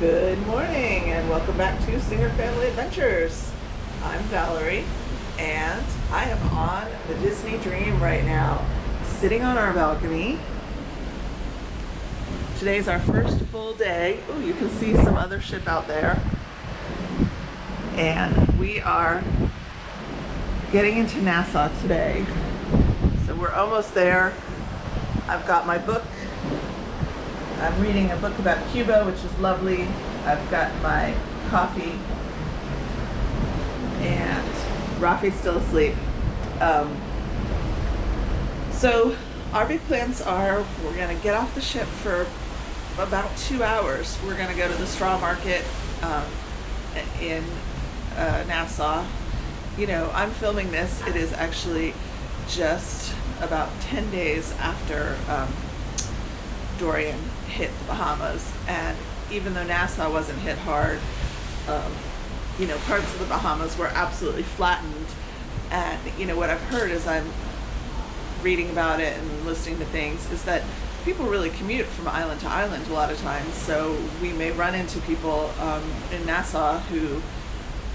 Good morning and welcome back to Singer Family Adventures. I'm Valerie and I am on the Disney Dream right now, sitting on our balcony. Today's our first full day. Oh, you can see some other ship out there. And we are getting into Nassau today. So we're almost there. I've got my book. I'm reading a book about Cuba, which is lovely. I've got my coffee, and Rafi's still asleep. So our big plans are we're gonna get off the ship for about 2 hours. We're gonna go to the straw market in Nassau. You know, I'm filming this. It is actually just about 10 days after Dorian hit the Bahamas, and even though Nassau wasn't hit hard, you know, parts of the Bahamas were absolutely flattened. And you know what I've heard as I'm reading about it and listening to things is that people really commute from island to island a lot of times, so we may run into people in Nassau who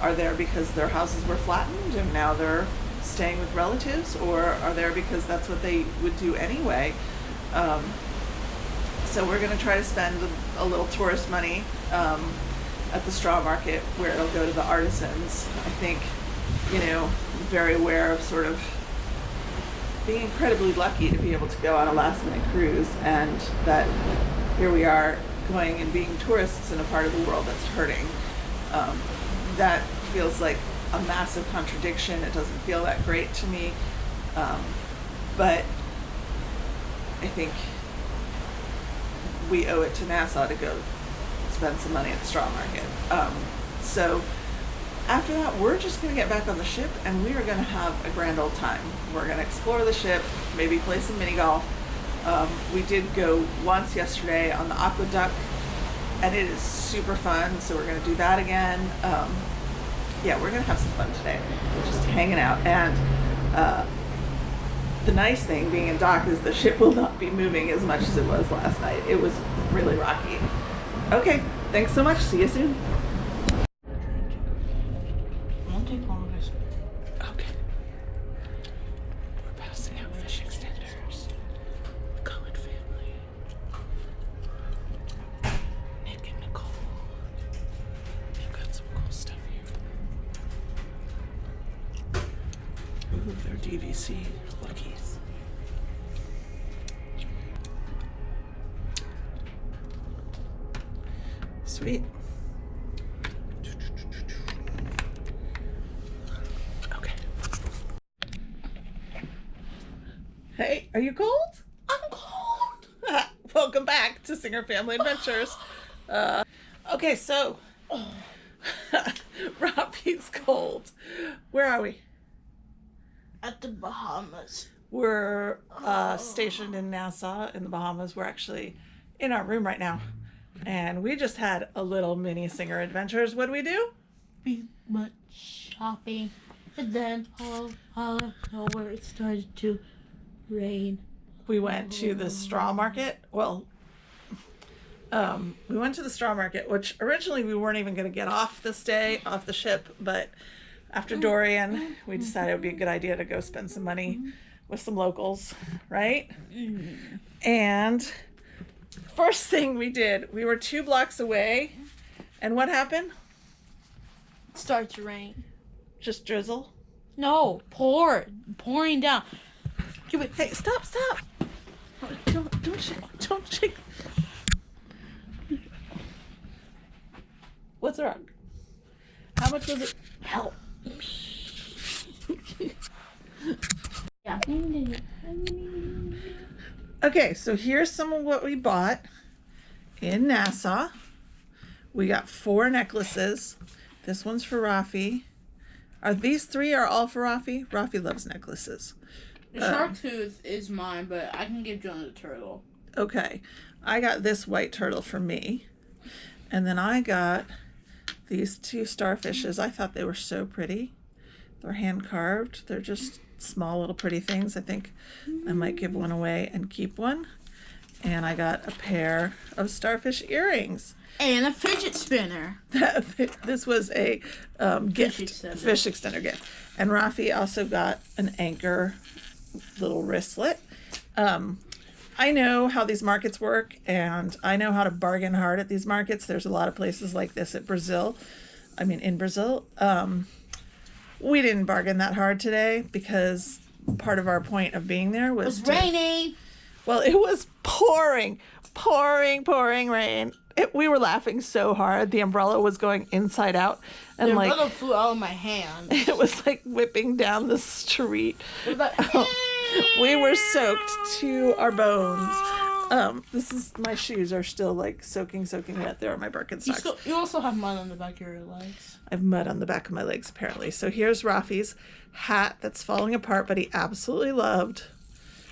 are there because their houses were flattened and now they're staying with relatives, or are there because that's what they would do anyway. So we're going to try to spend a little tourist money at the straw market, where it'll go to the artisans. I think, you know, very aware of sort of being incredibly lucky to be able to go on a last minute cruise, and that here we are going and being tourists in a part of the world that's hurting. That feels like a massive contradiction. It doesn't feel that great to me, but I think we owe it to Nassau to go spend some money at the straw market. So after that, we're just going to get back on the ship and we are going to have a grand old time. We're going to explore the ship, maybe play some mini golf. We did go once yesterday on the aqueduct and it is super fun, so we're going to do that again. Yeah, we're going to have some fun today, just hanging out. And the nice thing being in dock is the ship will not be moving as much as it was last night. It was really rocky. Okay, thanks so much. See you soon. Won't take long. Okay. We're passing out fish extenders. Cullen family. Nick and Nicole. They've got some cool stuff here. Ooh, they're DVC luckies. Sweet. Okay. Hey, are you cold? I'm cold. Welcome back to Singer Family Adventures. Okay, so Rafi's cold. Where are we? At the Bahamas. We're stationed in Nassau in the Bahamas. We're actually in our room right now. And we just had a little mini Singer Adventures. What did we do? We went shopping, and then all out of nowhere it started to rain. We went to the straw market. Well, we went to the straw market, which originally we weren't even going to get off this day, off the ship. But after Dorian, we decided it would be a good idea to go spend some money with some locals, right? And first thing we did, we were 2 blocks away, and what happened? It started to rain. Just drizzle? No, pouring down. Hey, stop! Don't shake. What's wrong? How much was it? Help me. Yeah. Okay, so here's some of what we bought in Nassau. We got 4 necklaces. This one's for Rafi. These 3 are all for Rafi? Rafi loves necklaces. The shark tooth is mine, but I can give Jonah the turtle. Okay, I got this white turtle for me. And then I got these 2 starfishes. I thought they were so pretty. They're hand carved. They're just small little pretty things. I think I might give one away and keep one. And I got a pair of starfish earrings. And a fidget spinner. This was a gift, fish extender gift. And Rafi also got an anchor little wristlet. I know how these markets work, and I know how to bargain hard at these markets. There's a lot of places like this in Brazil. We didn't bargain that hard today because part of our point of being there was raining. Well, it was pouring rain. We were laughing so hard. The umbrella was going inside out. And the umbrella flew out of my hand. It was like whipping down the street. We were soaked to our bones. My shoes are still like soaking wet. There are my Birkenstocks. You also have mud on the back of your legs. I have mud on the back of my legs, apparently. So here's Rafi's hat that's falling apart, but he absolutely loved.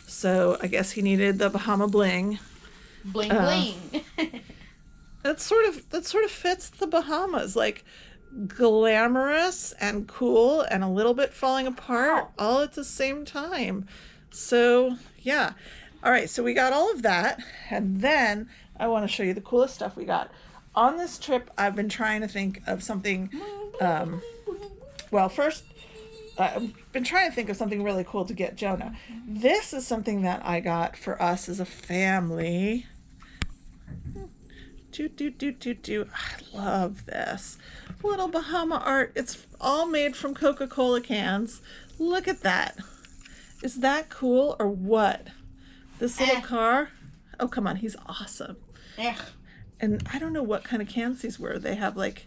So I guess he needed the Bahama bling. Bling bling. That sort of fits the Bahamas, like glamorous and cool and a little bit falling apart all at the same time. So yeah. All right, so we got all of that, and then I want to show you the coolest stuff we got. On this trip, I've been trying to think of something, first, I've been trying to think of something really cool to get Jonah. This is something that I got for us as a family. I love this. Little Bahama art. It's all made from Coca-Cola cans. Look at that. Is that cool or what? This little car? Oh, come on. He's awesome. And I don't know what kind of cans these were. They have like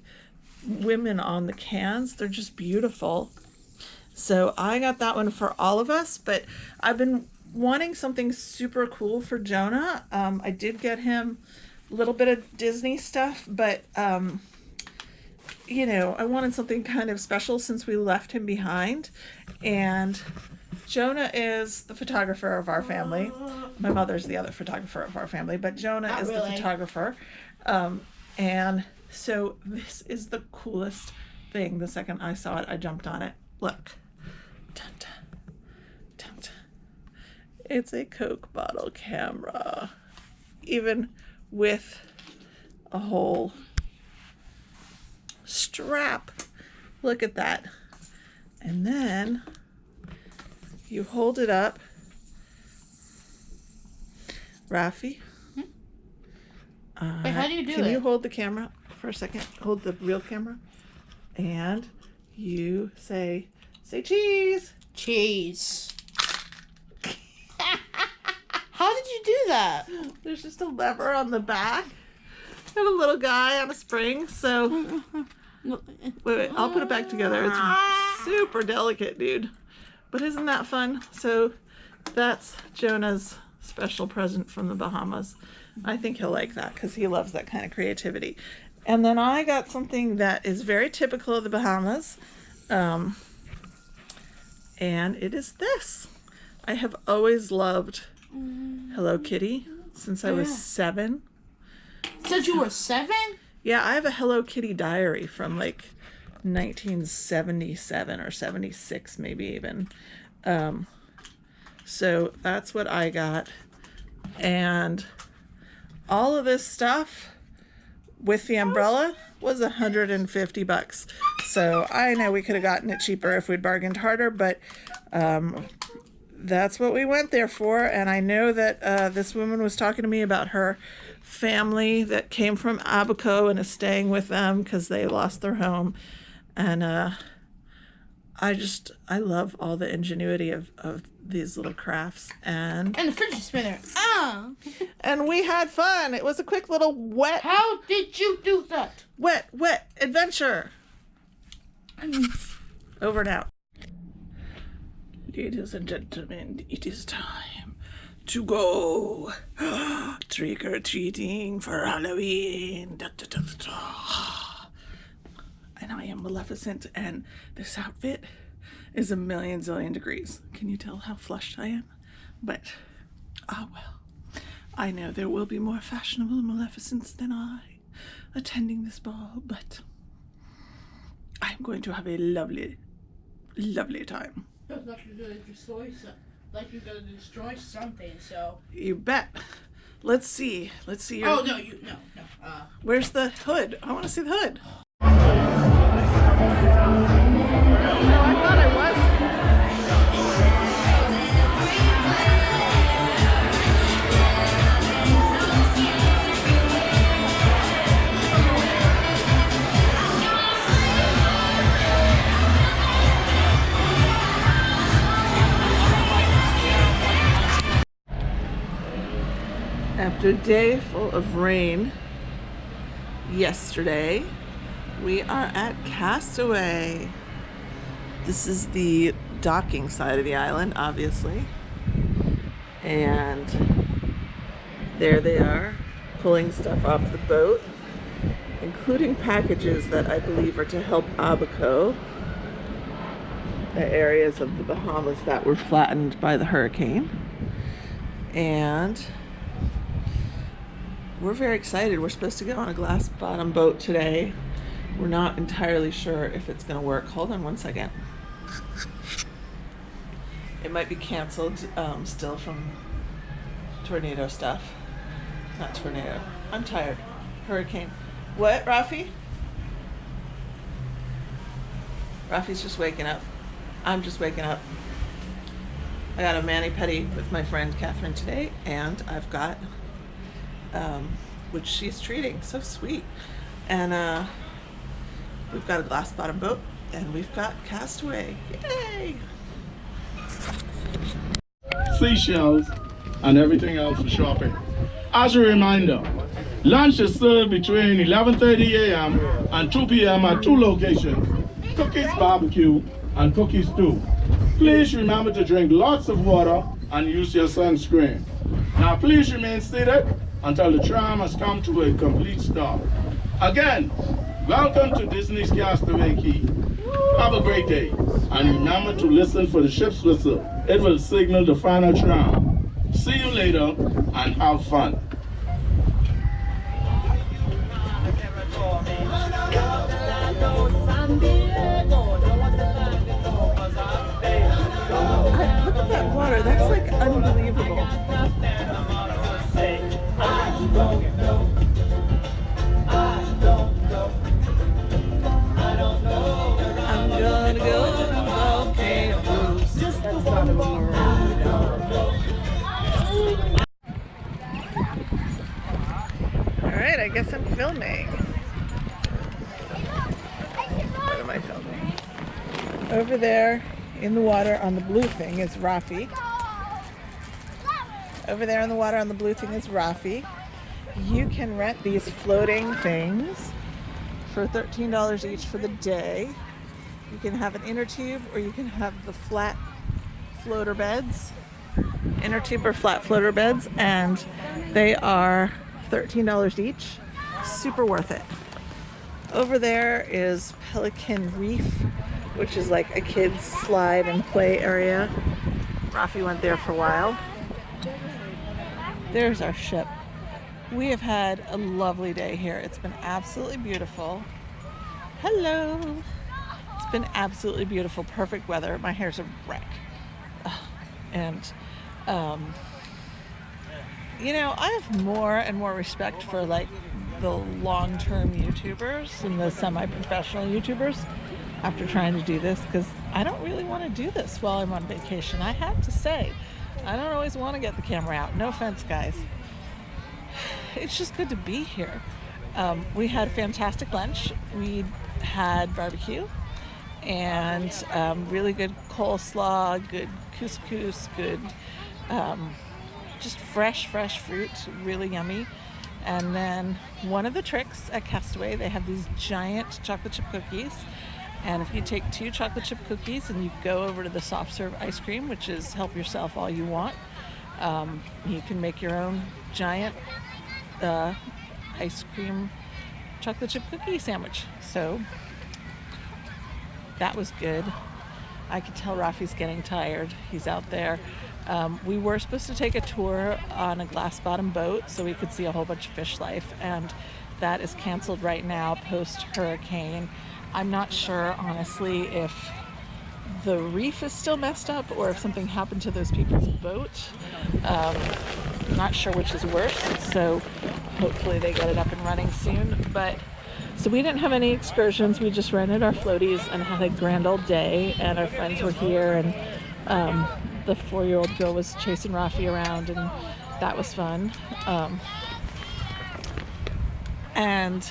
women on the cans. They're just beautiful. So I got that one for all of us, but I've been wanting something super cool for Jonah. I did get him a little bit of Disney stuff, but I wanted something kind of special since we left him behind. And Jonah is the photographer of our family. My mother's the other photographer of our family, but Jonah is the photographer. And so this is the coolest thing. The second I saw it, I jumped on it. Look. Dun, dun, dun, dun. It's a Coke bottle camera. Even with a whole strap. Look at that. And then you hold it up. Rafi? Wait, how do you do it? Can you hold the camera for a second? Hold the real camera. And you say cheese. Cheese. How did you do that? There's just a lever on the back and a little guy on a spring. So, wait, I'll put it back together. It's super delicate, dude. But isn't that fun? So, that's Jonah's special present from the Bahamas. I think he'll like that because he loves that kind of creativity. And then I got something that is very typical of the Bahamas. And it is this. I have always loved Hello Kitty since I was 7. Since you were 7? Yeah, I have a Hello Kitty diary from like 1977 or 76 maybe even. So that's what I got. And all of this stuff with the umbrella was $150. So I know we could have gotten it cheaper if we'd bargained harder, but that's what we went there for. And I know that this woman was talking to me about her family that came from Abaco and is staying with them because they lost their home. And I love all the ingenuity of these little crafts. And the fidget spinner. And we had fun. It was a quick little wet. How did you do that? Wet adventure. Over and out. Ladies and gentlemen, it is time to go trick-or-treating for Halloween. Da, da, da, da, da. And I am Maleficent, and this outfit is a million zillion degrees. Can you tell how flushed I am? But, well, I know there will be more fashionable Maleficents than I attending this ball, but I'm going to have a lovely, lovely time. Like you're gonna destroy something, so. You bet. Let's see. Your... Oh no, no. Where's the hood? I want to see the hood. No, I thought I was. After a day full of rain yesterday, we are at Castaway. This is the docking side of the island, obviously. And there they are, pulling stuff off the boat, including packages that I believe are to help Abaco, the areas of the Bahamas that were flattened by the hurricane. And we're very excited. We're supposed to go on a glass bottom boat today. We're not entirely sure if it's going to work. Hold on one second. It might be canceled still from tornado stuff. Not tornado. I'm tired. Hurricane. What, Rafi? Rafi's just waking up. I'm just waking up. I got a mani-pedi with my friend Catherine today, and I've got which she's treating. So sweet. And we've got a glass bottom boat, and we've got Castaway. Yay! Seashells and everything else for shopping. As a reminder, lunch is served between 11:30 a.m. and 2 p.m. at 2 locations, Cookies Barbecue and Cookies 2. Please remember to drink lots of water and use your sunscreen. Now please remain seated until the tram has come to a complete stop. Again, welcome to Disney's Castaway Cay. Have a great day, and remember to listen for the ship's whistle. It will signal the final tram. See you later, and have fun. Look at that water. That's like unbelievable. I'm gonna go to the volcanoes. That's not a word. Alright, I guess I'm filming. What am I filming? Over there in the water on the blue thing is Rafi. Over there in the water on the blue thing is Rafi. You can rent these floating things for $13 each for the day. You can have an inner tube, or you can have the flat floater beds. Inner tube or flat floater beds, and they are $13 each. Super worth it. Over there is Pelican Reef, which is like a kid's slide and play area. Rafi went there for a while. There's our ship. We have had a lovely day here. It's been absolutely beautiful. Hello. It's been absolutely beautiful, perfect weather. My hair's a wreck. And, you know, I have more and more respect for like the long-term YouTubers and the semi-professional YouTubers after trying to do this, because I don't really want to do this while I'm on vacation. I have to say, I don't always want to get the camera out. No offense, guys. It's just good to be here. We had a fantastic lunch. We had barbecue and really good coleslaw, good couscous, good just fresh fruit, really yummy. And then one of the tricks at Castaway, they have these giant chocolate chip cookies. And if you take 2 chocolate chip cookies and you go over to the soft serve ice cream, which is help yourself all you want, you can make your own giant ice cream chocolate chip cookie sandwich. So that was good. I could tell Rafi's getting tired. He's out there. We were supposed to take a tour on a glass bottom boat so we could see a whole bunch of fish life, and that is canceled right now post hurricane. I'm not sure, honestly, if the reef is still messed up or if something happened to those people's boat. I'm not sure which is worse, so hopefully they get it up and running soon. But so we didn't have any excursions. We just rented our floaties and had a grand old day, and our friends were here, and the 4-year-old girl was chasing Rafi around, and that was fun. And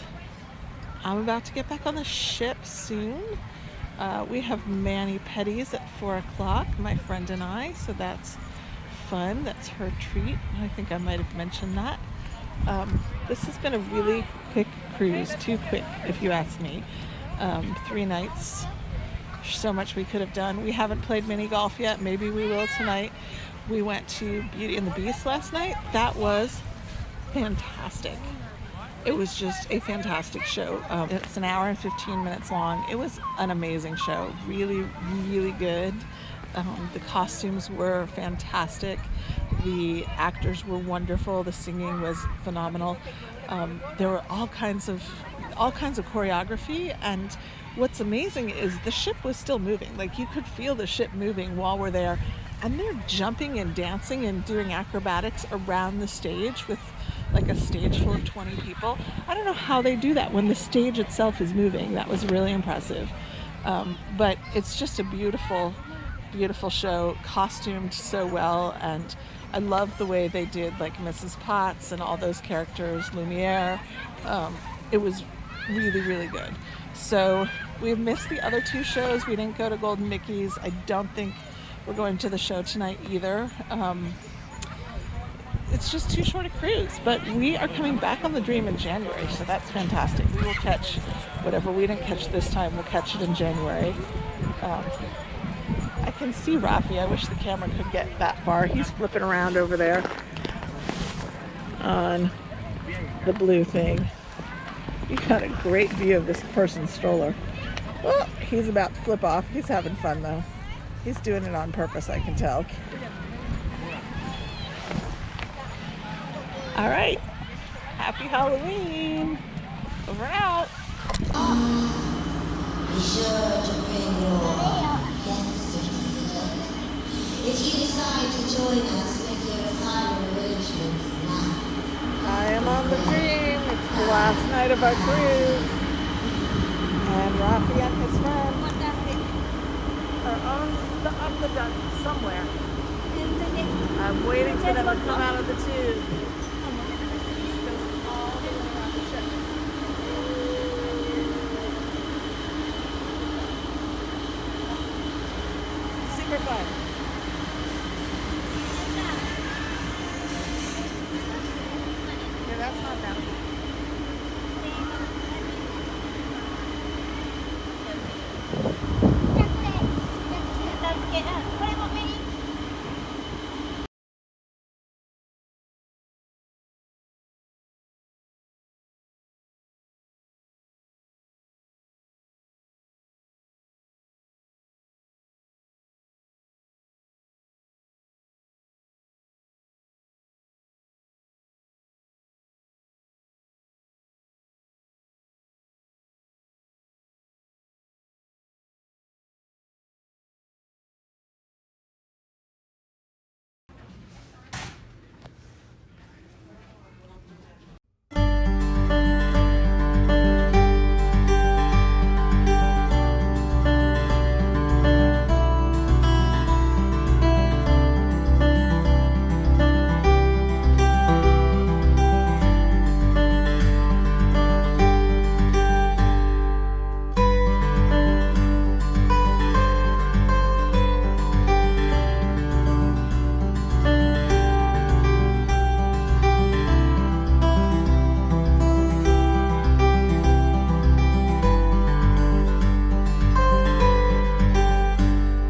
I'm about to get back on the ship soon. We have mani-pedis at 4 o'clock, my friend and I, so that's fun. That's her treat. I think I might have mentioned that. This has been a really quick cruise, too quick if you ask me. 3 nights, so much we could have done. We haven't played mini golf yet. Maybe we will tonight. We went to Beauty and the Beast last night. That was fantastic. It was just a fantastic show. It's an hour and 15 minutes long. It was an amazing show. Really, really good. The costumes were fantastic. The actors were wonderful. The singing was phenomenal. There were all kinds of choreography, and what's amazing is the ship was still moving. Like, you could feel the ship moving while we're there, and they're jumping and dancing and doing acrobatics around the stage with like a stage full of 20 people. I don't know how they do that when the stage itself is moving. That was really impressive. But it's just a beautiful, beautiful show, costumed so well, and I love the way they did like Mrs. Potts and all those characters, Lumiere. It was really, really good. So we've missed the other 2 shows. We didn't go to Golden Mickey's. I don't think we're going to the show tonight either. It's just too short a cruise, but we are coming back on the Dream in January, so that's fantastic. We will catch whatever we didn't catch this time. We'll catch it in January. I can see Rafi. I wish the camera could get that far. He's flipping around over there on the blue thing. You got a great view of this person's stroller. Well, he's about to flip off. He's having fun though. He's doing it on purpose, I can tell. All right. Happy Halloween. Over and out. Be sure to bring your death certificate. If you decide to join us, make your final arrangements now. I am on the Dream. It's the last night of our cruise. And Rafi and his friend are on the dock somewhere. I'm waiting for them to come out of the tube.